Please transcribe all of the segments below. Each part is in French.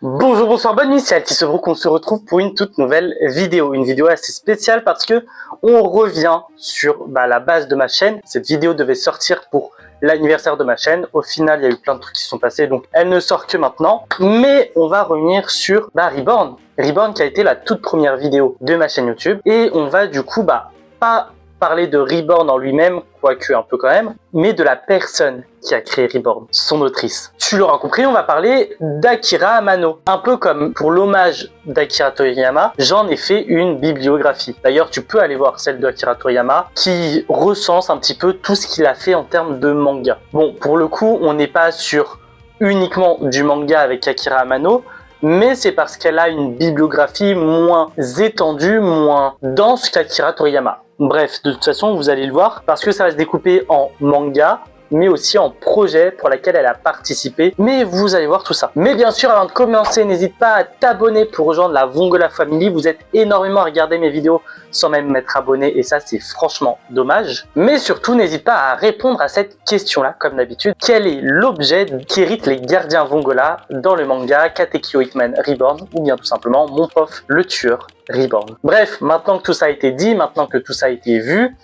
Bonjour, bonsoir, bonne nuit, c'est Altissobro qu'on se retrouve pour une toute nouvelle vidéo. Une vidéo assez spéciale parce que on revient sur la base de ma chaîne. Cette vidéo devait sortir pour l'anniversaire de ma chaîne. Au final, il y a eu plein de trucs qui sont passés, donc elle ne sort que maintenant. Mais on va revenir sur Reborn. Reborn qui a été la toute première vidéo de ma chaîne YouTube. Et on va du coup, pas parler de Reborn en lui-même, quoique un peu quand même, mais de la personne qui a créé Reborn, son autrice. Tu l'auras compris, on va parler d'Akira Amano. Un peu comme pour l'hommage d'Akira Toriyama, j'en ai fait une bibliographie. D'ailleurs, tu peux aller voir celle d'Akira Toriyama, qui recense un petit peu tout ce qu'il a fait en termes de manga. Bon, pour le coup, on n'est pas sur uniquement du manga avec Akira Amano, mais c'est parce qu'elle a une bibliographie moins étendue, moins dense qu'Akira Toriyama. Bref, de toute façon, vous allez le voir, parce que ça va se découper en manga, mais aussi en projet pour lequel elle a participé. Mais vous allez voir tout ça. Mais bien sûr, avant de commencer, n'hésite pas à t'abonner pour rejoindre la Vongola Family. Vous êtes énormément à regarder mes vidéos sans même m'être abonné, et ça, c'est franchement dommage. Mais surtout, n'hésite pas à répondre à cette question-là, comme d'habitude. Quel est l'objet qui hérite les gardiens Vongola dans le manga Katekyo Hitman Reborn, ou bien tout simplement Mon Prof le Tueur Reborn. Bref, maintenant que tout ça a été dit, maintenant que tout ça a été vu,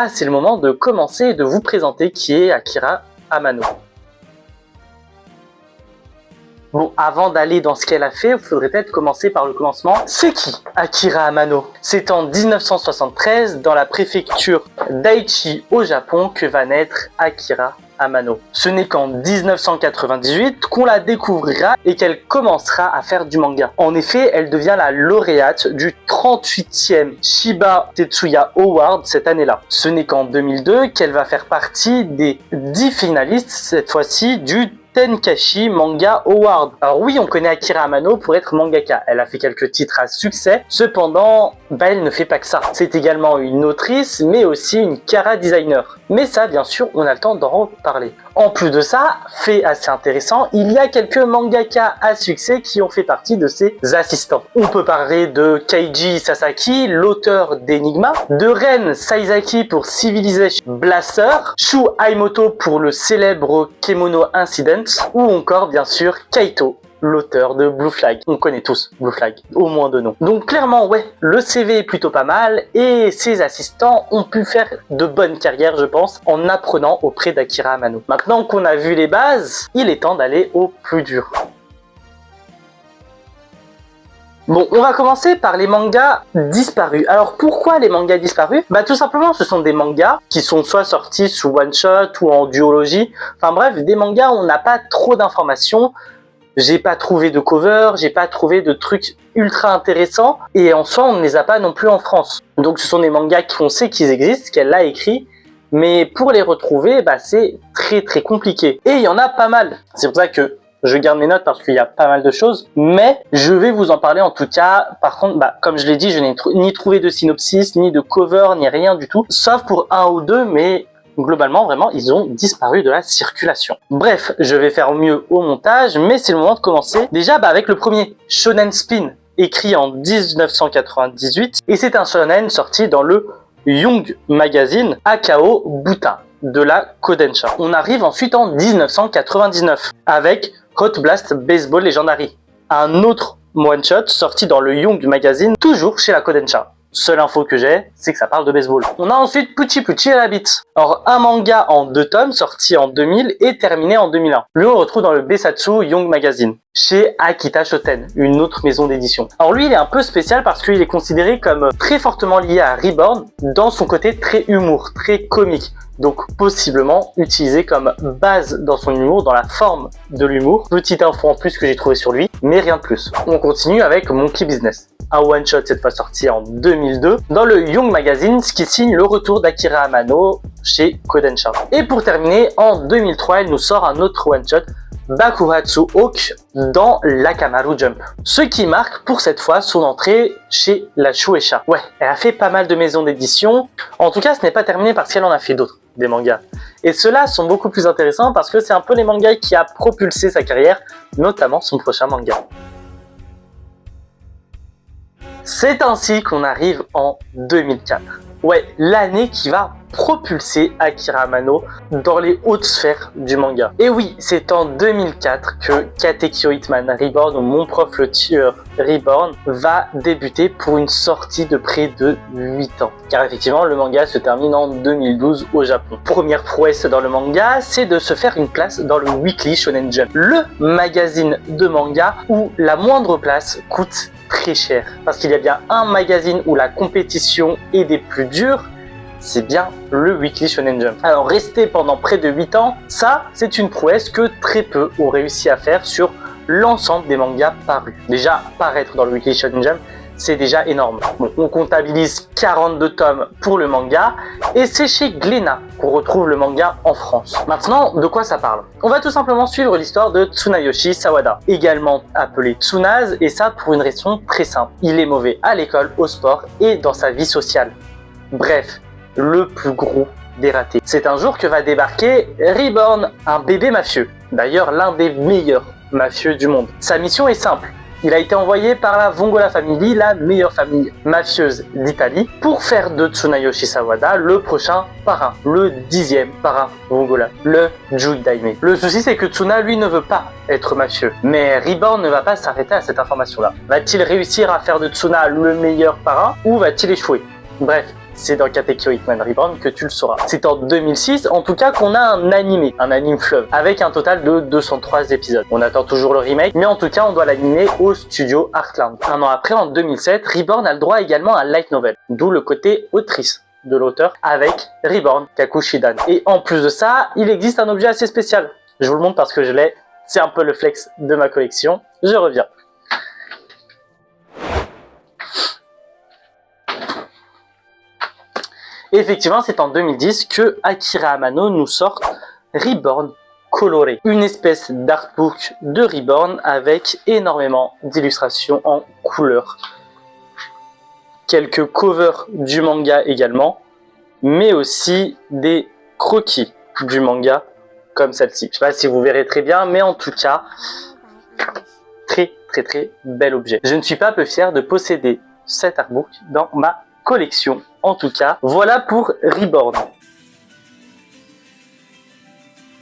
c'est le moment de commencer et de vous présenter qui est Akira Amano. Bon, avant d'aller dans ce qu'elle a fait, il faudrait peut-être commencer par le commencement. C'est qui Akira Amano? C'est en 1973, dans la préfecture d'Aichi au Japon, que va naître Akira Amano. Ce n'est qu'en 1998 qu'on la découvrira et qu'elle commencera à faire du manga. En effet, elle devient la lauréate du 38e Shiba Tetsuya Award cette année-là. Ce n'est qu'en 2002 qu'elle va faire partie des 10 finalistes, cette fois-ci du Tenkaichi Manga Award. Alors oui, on connaît Akira Amano pour être mangaka. Elle a fait quelques titres à succès. Cependant, elle ne fait pas que ça. C'est également une autrice, mais aussi une chara designer. Mais ça, bien sûr, on a le temps d'en reparler. En plus de ça, fait assez intéressant, il y a quelques mangaka à succès qui ont fait partie de ses assistants. On peut parler de Keiji Sasaki, l'auteur d'Enigma, de Ren Saizaki pour Civilization Blaster, Shu Aimoto pour le célèbre Kemono Incident, ou encore, bien sûr, Kaito, l'auteur de Blue Flag. On connaît tous Blue Flag, au moins de nom. Donc clairement, ouais, le CV est plutôt pas mal et ses assistants ont pu faire de bonnes carrières, je pense, en apprenant auprès d'Akira Amano. Maintenant qu'on a vu les bases, il est temps d'aller au plus dur. Bon, on va commencer par les mangas disparus. Alors pourquoi les mangas disparus? Tout simplement, ce sont des mangas qui sont soit sortis sous one-shot ou en duologie. Enfin bref, des mangas où on n'a pas trop d'informations. J'ai pas trouvé de cover, j'ai pas trouvé de trucs ultra intéressants, et en soi on ne les a pas non plus en France. Donc ce sont des mangas qu'on sait qu'ils existent, qu'elle a écrit, mais pour les retrouver, c'est très très compliqué. Et il y en a pas mal. C'est pour ça que je garde mes notes parce qu'il y a pas mal de choses, mais je vais vous en parler en tout cas. Par contre, comme je l'ai dit, je n'ai ni trouvé de synopsis, ni de cover, ni rien du tout, sauf pour un ou deux, mais globalement, vraiment, ils ont disparu de la circulation. Bref, je vais faire mieux au montage, mais c'est le moment de commencer. Déjà, avec le premier, Shonen Spin, écrit en 1998, et c'est un shonen sorti dans le Young Magazine Akao Buta de la Kodansha. On arrive ensuite en 1999, avec Hot Blast Baseball Legendary, un autre one-shot sorti dans le Young Magazine, toujours chez la Kodansha. Seule info que j'ai, c'est que ça parle de baseball. On a ensuite Pucci Pucci Rabbit. Alors, un manga en 2 tomes, sorti en 2000 et terminé en 2001. Lui, on le retrouve dans le Besatsu Young Magazine, chez Akita Shoten, une autre maison d'édition. Alors lui, il est un peu spécial parce qu'il est considéré comme très fortement lié à Reborn dans son côté très humour, très comique. Donc possiblement utilisé comme base dans son humour, dans la forme de l'humour. Petite info en plus que j'ai trouvé sur lui, mais rien de plus. On continue avec Monkey Business. Un one-shot cette fois sorti en 2002 dans le Young Magazine, ce qui signe le retour d'Akira Amano chez Kodansha. Et pour terminer, en 2003, elle nous sort un autre one-shot, Bakuhatsu Hawk, dans l'Akamaru Jump. Ce qui marque pour cette fois son entrée chez la Shueisha. Ouais, elle a fait pas mal de maisons d'édition. En tout cas, ce n'est pas terminé parce qu'elle en a fait d'autres, des mangas. Et ceux-là sont beaucoup plus intéressants parce que c'est un peu les mangas qui a propulsé sa carrière, notamment son prochain manga. C'est ainsi qu'on arrive en 2004. Ouais, l'année qui va propulsé Akira Amano dans les hautes sphères du manga. Et oui, c'est en 2004 que Katekyo Hitman Reborn, ou Mon prof le tueur Reborn, va débuter pour une sortie de près de 8 ans. Car effectivement, le manga se termine en 2012 au Japon. Première prouesse dans le manga, c'est de se faire une place dans le Weekly Shonen Jump, le magazine de manga où la moindre place coûte très cher. Parce qu'il y a bien un magazine où la compétition est des plus dures, c'est bien le Weekly Shonen Jump. Alors rester pendant près de 8 ans, ça c'est une prouesse que très peu ont réussi à faire sur l'ensemble des mangas parus. Déjà, paraître dans le Weekly Shonen Jump, c'est déjà énorme. Bon, on comptabilise 42 tomes pour le manga, et c'est chez Glénat qu'on retrouve le manga en France. Maintenant, de quoi ça parle? On va tout simplement suivre l'histoire de Tsunayoshi Sawada, également appelé Tsunaz, et ça pour une raison très simple. Il est mauvais à l'école, au sport et dans sa vie sociale. Bref, le plus gros des ratés. C'est un jour que va débarquer Reborn, un bébé mafieux. D'ailleurs, l'un des meilleurs mafieux du monde. Sa mission est simple. Il a été envoyé par la Vongola Family, la meilleure famille mafieuse d'Italie, pour faire de Tsunayoshi Sawada le prochain parrain, le 10e parrain Vongola, le Juidaime. Le souci, c'est que Tsuna, lui, ne veut pas être mafieux. Mais Reborn ne va pas s'arrêter à cette information-là. Va-t-il réussir à faire de Tsuna le meilleur parrain, ou va-t-il échouer? Bref, c'est dans Katekyo Hitman Reborn que tu le sauras. C'est en 2006, en tout cas, qu'on a un anime fleuve, avec un total de 203 épisodes. On attend toujours le remake, mais en tout cas, on doit l'animer au studio Artland. Un an après, en 2007, Reborn a le droit également à un light novel, d'où le côté autrice de l'auteur avec Reborn Kakushidan. Et en plus de ça, il existe un objet assez spécial. Je vous le montre parce que je l'ai, c'est un peu le flex de ma collection. Je reviens. Et effectivement, c'est en 2010 que Akira Amano nous sort Reborn Coloré, une espèce d'artbook de Reborn avec énormément d'illustrations en couleur. Quelques covers du manga également, mais aussi des croquis du manga comme celle-ci. Je sais pas si vous verrez très bien, mais en tout cas, très bel objet. Je ne suis pas peu fier de posséder cet artbook dans ma collection. En tout cas, voilà pour Reborn.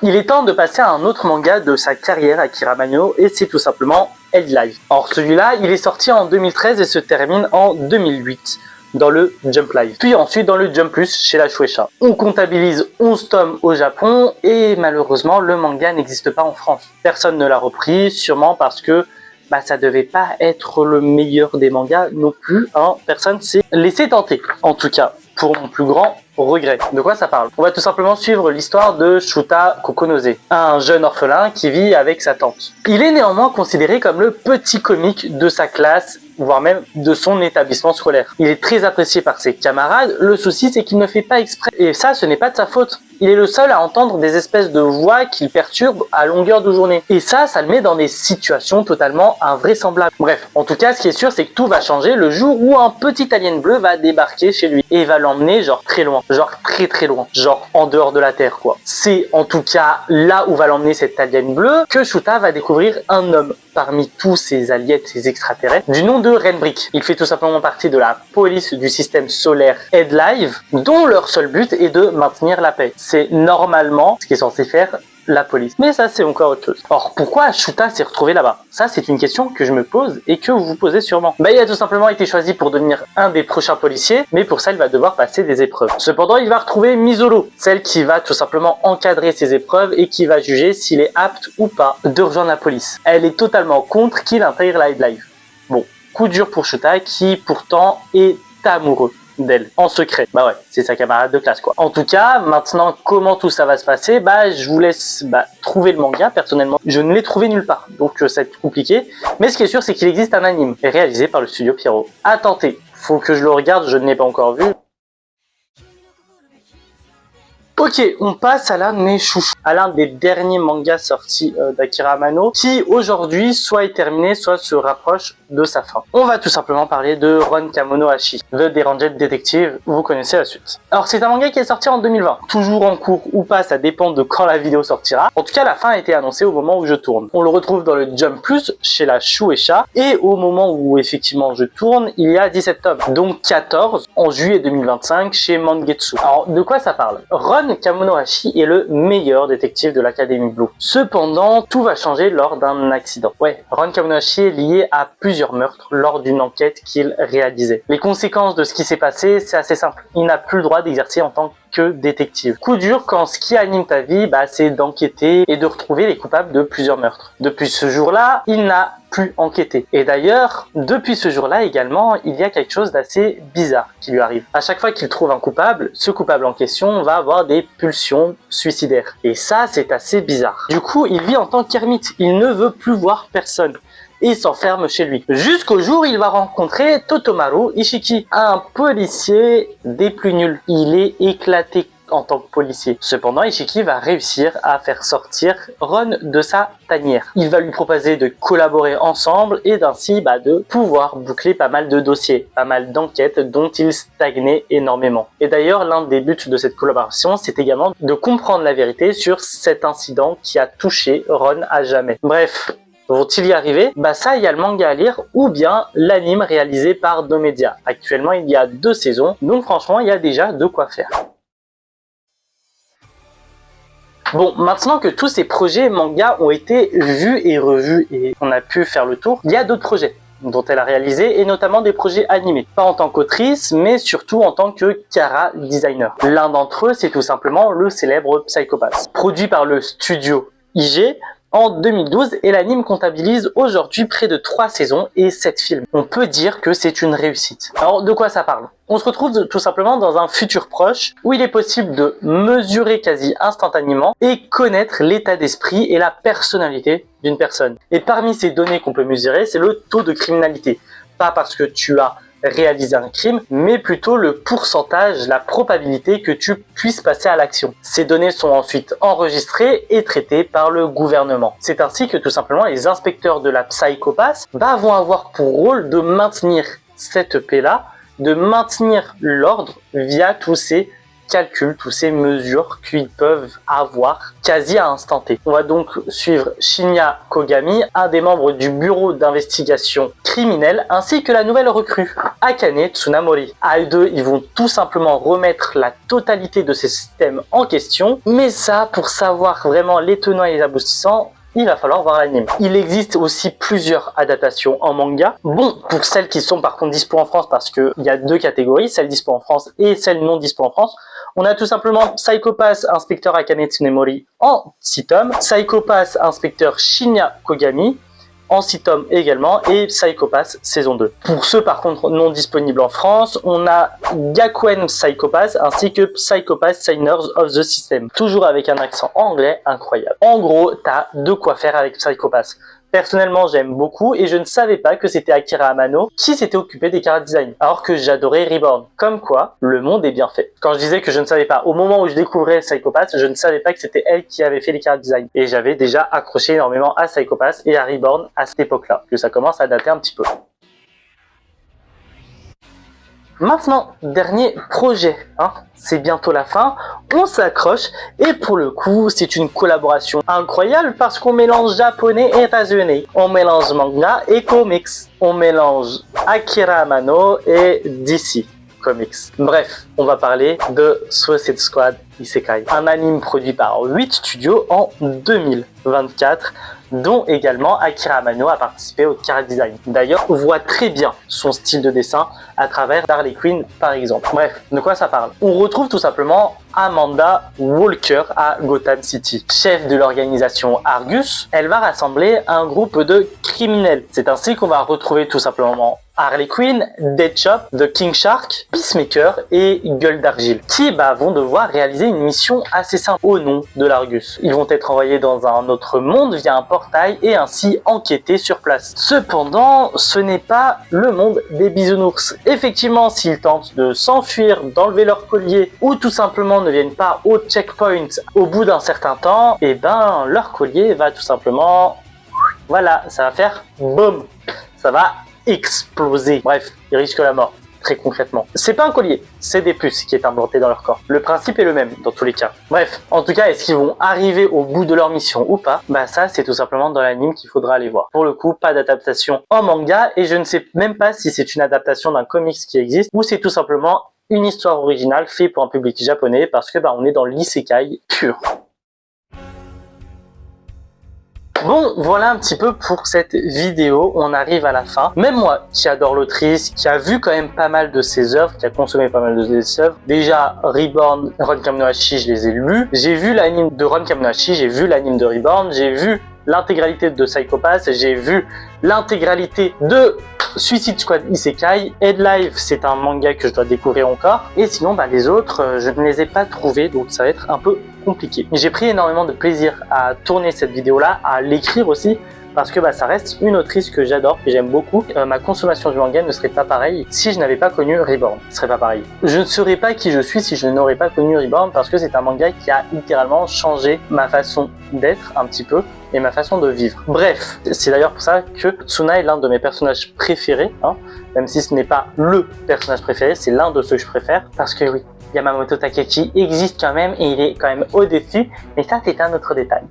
Il est temps de passer à un autre manga de sa carrière, Akira Amano, et c'est tout simplement Held Live. Or celui-là, il est sorti en 2013 et se termine en 2008 dans le Jump Live, puis ensuite dans le Jump Plus chez la Shueisha. On comptabilise 11 tomes au Japon et malheureusement le manga n'existe pas en France. Personne ne l'a repris, sûrement parce que ça devait pas être le meilleur des mangas non plus, hein. Personne s'est laissé tenter. En tout cas, pour mon plus grand regret. De quoi ça parle? On va tout simplement suivre l'histoire de Shuta Kokonose, un jeune orphelin qui vit avec sa tante. Il est néanmoins considéré comme le petit comique de sa classe, voire même de son établissement scolaire. Il est très apprécié par ses camarades, le souci c'est qu'il ne fait pas exprès, et ça ce n'est pas de sa faute. Il est le seul à entendre des espèces de voix qui le perturbent à longueur de journée. Et ça le met dans des situations totalement invraisemblables. Bref, en tout cas, ce qui est sûr, c'est que tout va changer le jour où un petit alien bleu va débarquer chez lui. Et va l'emmener genre très loin. Genre très loin. Genre en dehors de la Terre, quoi. C'est en tout cas là où va l'emmener cet alien bleu que Shuta va découvrir un homme parmi tous ces aliens, ces extraterrestres, du nom de Renbrick. Il fait tout simplement partie de la police du système solaire Held Live, dont leur seul but est de maintenir la paix. C'est normalement ce qui est censé faire la police. Mais ça, c'est encore autre chose. Or, pourquoi Shuta s'est retrouvé là-bas? Ça, c'est une question que je me pose et que vous vous posez sûrement. Il a tout simplement été choisi pour devenir un des prochains policiers, mais pour ça, il va devoir passer des épreuves. Cependant, il va retrouver Mizuru, celle qui va tout simplement encadrer ses épreuves et qui va juger s'il est apte ou pas de rejoindre la police. Elle est totalement contre qu'il intègre la Held Live. Bon, coup dur pour Shuta, qui pourtant est amoureux d'elle, en secret. Ouais, c'est sa camarade de classe, quoi. En tout cas, maintenant, comment tout ça va se passer? Je vous laisse trouver le manga. Personnellement, je ne l'ai trouvé nulle part, donc ça va être compliqué. Mais ce qui est sûr, c'est qu'il existe un anime, réalisé par le studio Pierrot. À tenter. Faut que je le regarde, je ne l'ai pas encore vu. Ok, on passe à l'un de mes chouchous, à l'un des derniers mangas sortis d'Akira Amano, qui aujourd'hui soit est terminé, soit se rapproche de sa fin. On va tout simplement parler de Ron Kamonohashi, The Deranged Detective, vous connaissez la suite. Alors c'est un manga qui est sorti en 2020, toujours en cours ou pas, ça dépend de quand la vidéo sortira. En tout cas, la fin a été annoncée au moment où je tourne. On le retrouve dans le Jump Plus, chez la Shueisha, et au moment où effectivement je tourne, il y a 17 tomes, donc 14 en juillet 2025 chez Mangetsu. Alors de quoi ça parle? Ron Kamonohashi est le meilleur détective de l'Académie Blue. Cependant, tout va changer lors d'un accident. Ouais, Ron Kamonohashi est lié à plusieurs meurtres lors d'une enquête qu'il réalisait. Les conséquences de ce qui s'est passé, c'est assez simple. Il n'a plus le droit d'exercer en tant que détective. Coup dur quand ce qui anime ta vie, c'est d'enquêter et de retrouver les coupables de plusieurs meurtres. Depuis ce jour-là, il n'a plus enquêté. Et d'ailleurs, depuis ce jour-là également, il y a quelque chose d'assez bizarre qui lui arrive. À chaque fois qu'il trouve un coupable, ce coupable en question va avoir des pulsions suicidaires. Et ça, c'est assez bizarre. Du coup, il vit en tant qu'ermite. Il ne veut plus voir personne. Et s'enferme chez lui. Jusqu'au jour où il va rencontrer Totomaru Ishiki, un policier des plus nuls. Il est éclaté en tant que policier. Cependant, Ishiki va réussir à faire sortir Ron de sa tanière. Il va lui proposer de collaborer ensemble et d'ainsi de pouvoir boucler pas mal de dossiers, pas mal d'enquêtes dont il stagnait énormément. Et d'ailleurs, l'un des buts de cette collaboration, c'est également de comprendre la vérité sur cet incident qui a touché Ron à jamais. Bref, vont-ils y arriver? Ça, il y a le manga à lire ou bien l'anime réalisé par Domedia. Actuellement, il y a 2 saisons, donc franchement, il y a déjà de quoi faire. Bon, maintenant que tous ces projets manga ont été vus et revus et on a pu faire le tour, il y a d'autres projets dont elle a réalisé et notamment des projets animés. Pas en tant qu'autrice, mais surtout en tant que chara designer. L'un d'entre eux, c'est tout simplement le célèbre Psycho Pass. Produit par le studio IG, en 2012 et l'anime comptabilise aujourd'hui près de 3 saisons et 7 films. On peut dire que c'est une réussite. Alors de quoi ça parle? On se retrouve tout simplement dans un futur proche où il est possible de mesurer quasi instantanément et connaître l'état d'esprit et la personnalité d'une personne. Et parmi ces données qu'on peut mesurer, c'est le taux de criminalité. Pas parce que tu as réaliser un crime, mais plutôt le pourcentage, la probabilité que tu puisses passer à l'action. Ces données sont ensuite enregistrées et traitées par le gouvernement. C'est ainsi que tout simplement les inspecteurs de la Psycho Pass vont avoir pour rôle de maintenir cette paix-là, de maintenir l'ordre via tous ces calculs, toutes ces mesures qu'ils peuvent avoir quasi à instant T. On va donc suivre Shinya Kogami, un des membres du bureau d'investigation criminelle, ainsi que la nouvelle recrue, Akane Tsunamori. À eux deux, ils vont tout simplement remettre la totalité de ces systèmes en question, mais ça, pour savoir vraiment les tenants et les aboutissants, il va falloir voir l'anime. Il existe aussi plusieurs adaptations en manga. Bon, pour celles qui sont par contre dispo en France, parce qu'il y a 2 catégories, celles dispo en France et celles non dispo en France. On a tout simplement Psycho Pass Inspecteur Akane Tsunemori en 6 tomes, Psycho Pass Inspecteur Shinya Kogami en 6 tomes également, et Psycho Pass saison 2. Pour ceux par contre non disponibles en France, on a Gakuen Psycho Pass ainsi que Psycho Pass Signers of the System, toujours avec un accent anglais incroyable. En gros, t'as de quoi faire avec Psycho Pass. Personnellement, j'aime beaucoup et je ne savais pas que c'était Akira Amano qui s'était occupé des chara design, alors que j'adorais Reborn. Comme quoi, le monde est bien fait. Quand je disais que je ne savais pas, au moment où je découvrais Psycho Pass, je ne savais pas que c'était elle qui avait fait les chara design. Et j'avais déjà accroché énormément à Psycho Pass et à Reborn à cette époque-là, que ça commence à dater un petit peu. Maintenant, dernier projet, c'est bientôt la fin, on s'accroche et pour le coup c'est une collaboration incroyable parce qu'on mélange japonais et états-unis, on mélange manga et comics, on mélange Akira Amano et DC Comics. Bref, on va parler de Suicide Squad Isekai, un anime produit par 8 studios en 2024, dont également Akira Amano a participé au chara design. D'ailleurs, on voit très bien son style de dessin à travers Harley Quinn par exemple. Bref, de quoi ça parle? On retrouve tout simplement Amanda Walker à Gotham City. Chef de l'organisation Argus, elle va rassembler un groupe de criminels. C'est ainsi qu'on va retrouver tout simplement Harley Quinn, Deadshot, The King Shark, Peacemaker et Gueule d'Argile, qui vont devoir réaliser une mission assez simple au nom de l'Argus. Ils vont être envoyés dans un autre monde via un portail et ainsi enquêter sur place. Cependant, ce n'est pas le monde des bisounours. Effectivement, s'ils tentent de s'enfuir, d'enlever leur collier ou tout simplement ne viennent pas au checkpoint au bout d'un certain temps, et ben leur collier va tout simplement, voilà, ça va faire boum, ça va exploser. Bref, ils risquent la mort. Très concrètement. C'est pas un collier, c'est des puces qui est implanté dans leur corps. Le principe est le même dans tous les cas. Bref, en tout cas, est-ce qu'ils vont arriver au bout de leur mission ou pas? Bah ça, c'est tout simplement dans l'anime qu'il faudra aller voir. Pour le coup, pas d'adaptation en manga et je ne sais même pas si c'est une adaptation d'un comics qui existe ou c'est tout simplement une histoire originale faite pour un public japonais parce que bah on est dans l'isekai pur. Bon, voilà un petit peu pour cette vidéo, on arrive à la fin. Même moi, qui adore l'autrice, qui a vu quand même pas mal de ses œuvres, qui a consommé pas mal de ses œuvres, déjà Reborn, Ron Kamonohashi, je les ai lus. J'ai vu l'anime de Ron Kamonohashi, j'ai vu l'anime de Reborn, j'ai vu l'intégralité de Psycho Pass, j'ai vu l'intégralité de Suicide Squad Isekai. Head Live, c'est un manga que je dois découvrir encore. Et sinon, bah, les autres, je ne les ai pas trouvés, donc ça va être un peu compliqué. J'ai pris énormément de plaisir à tourner cette vidéo-là, à l'écrire aussi, parce que bah, ça reste une autrice que j'adore, que j'aime beaucoup. Ma consommation du manga ne serait pas pareille si je n'avais pas connu Reborn. Ce serait pas pareil. Je ne serais pas qui je suis si je n'aurais pas connu Reborn, parce que c'est un manga qui a littéralement changé ma façon d'être un petit peu et ma façon de vivre. Bref, c'est d'ailleurs pour ça que Tsuna est l'un de mes personnages préférés, hein, même si ce n'est pas le personnage préféré, c'est l'un de ceux que je préfère, parce que oui, Yamamoto Takeshi existe quand même et il est quand même au-dessus, mais ça c'est un autre détail.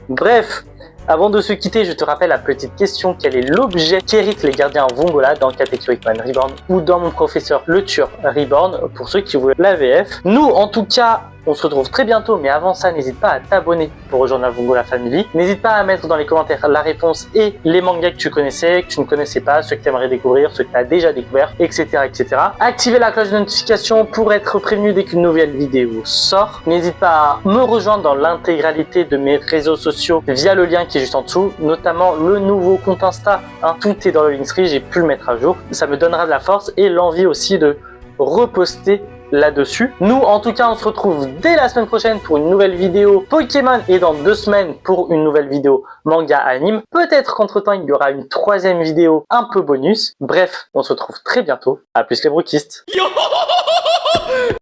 Bref, avant de se quitter, je te rappelle la petite question, quel est l'objet qu'héritent les gardiens Vongola dans Katekyo Hitman Reborn ou dans Mon Professeur le Tueur Reborn, pour ceux qui voulaient la VF. Nous, en tout cas, on se retrouve très bientôt, mais avant ça, n'hésite pas à t'abonner pour rejoindre la Vongola Family. N'hésite pas à mettre dans les commentaires la réponse et les mangas que tu connaissais, que tu ne connaissais pas, ceux que tu aimerais découvrir, ceux que tu as déjà découvert, etc., etc. Activez la cloche de notification pour être prévenu dès qu'une nouvelle vidéo sort. N'hésite pas à me rejoindre dans l'intégralité de mes réseaux sociaux via le lien qui est juste en dessous, notamment le nouveau compte Insta. Hein, tout est dans le Linktree, j'ai pu le mettre à jour. Ça me donnera de la force et l'envie aussi de reposter là-dessus. Nous, en tout cas, on se retrouve dès la semaine prochaine pour une nouvelle vidéo Pokémon et dans 2 semaines pour une nouvelle vidéo manga anime. Peut-être qu'entre-temps, il y aura une 3e vidéo un peu bonus. Bref, on se retrouve très bientôt. À plus les brookistes.